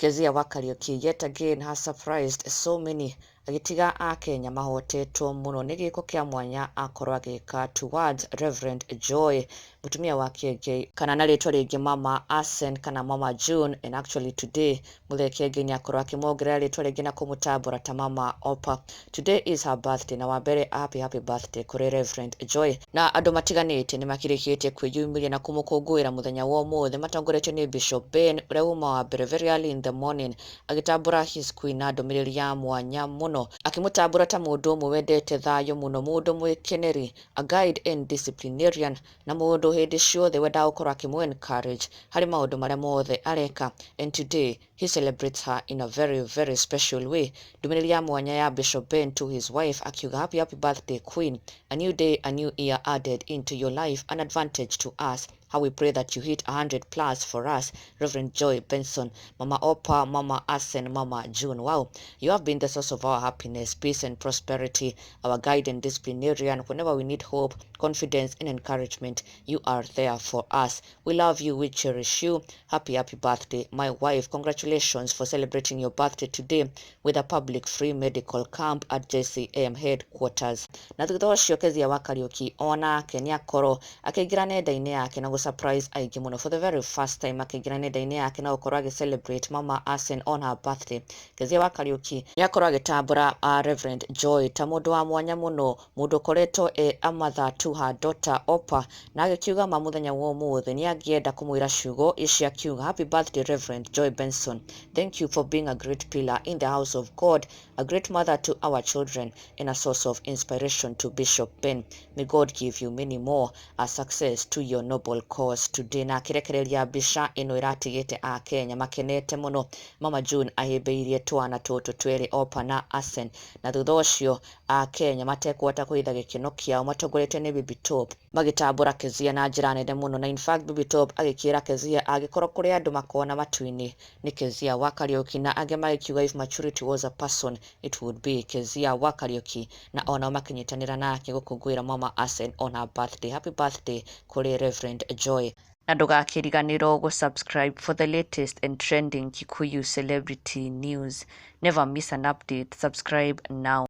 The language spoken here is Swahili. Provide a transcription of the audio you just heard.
Kezia wa Kariuki yet again has surprised so many agitiga a Kenya mahotetwo muno nĩ gĩko kĩa mwanya akorwo agĩka towards Reverend Joy mutumia wa Kiengei kana na rĩtwa rĩngĩ Mama Asen kana Mama June, and actually today Muthee Kiengei nĩ akorwo akĩmongerera rĩtwa rĩngĩ na kũmũtambũra ta Mama Opa. Today is her birthday na wambere happy birthday kũrĩ Reverend Joy, na andũ matiganĩte nĩ makĩrĩkĩtie kwĩyumĩria na kũmũkũngũĩra mũthenya wa ũmũthĩ matongoretio nĩ Bishop Ben ũrĩa uma wa mbere very early in the morning agĩtambũra his queen na ndũmĩrĩri ya mwanya mũno akĩmũtambũra ta mũndũ ũmwe wendete thayũ mũno, mũndũ mwĩkeneri, a guide and disciplinarian, na mũndũ hĩndĩ ciothe wendaga gũkorwo akĩmũ encourage harĩ maũndũ marĩa mothe areka. And today he celebrates her in a very special way. Ndũmĩrĩri ya mwanya ya Bishop Ben to his wife akiuga happy birthday queen, a new day, a new year added into your life, an advantage to us. How we pray that you hit 100+ for us, Reverend Joy Benson, Mama Opa, Mama Asen, Mama June. Wow, you have been the source of our happiness, peace and prosperity, our guide and disciplinarian. Whenever we need hope, confidence and encouragement, you are there for us. We love you, we cherish you. Happy birthday, my wife. Congratulations for celebrating your birthday today with a public free medical camp at JCM headquarters. Na thutha ũcio Kezia wa Kariuki onake nĩ akorwo akĩingĩra nenda-inĩ yake na surprise aingĩ mũno for the very first time akĩingĩra nenda-inĩ yake na gũkorwo celebrate Mama Asen on her birthday. Kezia wa Kariuki nĩ akorwo agĩtambũra Reverend Joy ta mũndũ wa mwanya mũno, mũndũ ũkoretwo a mother to her daughter Opa, na agĩkiuga ma mũthenya wa ũmũthĩ nĩ angĩenda kũmwĩra ciugo ici akiuga happy birthday Reverend Joy Benson, thank you for being a great pillar in the house of God, a great mother to our children and a source of inspiration to Bishop Ben. May God give you many more success to your noble cause today. Na akirekereria mbica ĩno ĩratigĩte a Kenya makenete mũno, Mama June ahĩmbĩirie twana tũtũ twĩrĩ Opa na Asen, na thutha ũcio a Kenya matekũhota kũhitha gĩkeno kĩao matongoretio nĩ Bibi Top magĩtambũra Kezia na njĩra nene mũno. Na in fact Bibi Top agĩkĩra Kezia agĩkorwo kũrĩ andũ makona matu-inĩ nĩ Kezia wa Kariuki, na angĩ magĩkiuga if maturity was a person it would be Kezia wa Kariuki, na ona makĩnyitanĩra nake gũkũngũĩra Mama Asen on her birthday. Happy birthday kũrĩ Reverend Joy. Na ndũgakĩriganĩrwo gũ-subscribe for the latest and trending Kikuyu celebrity news. Never miss an update. Subscribe now.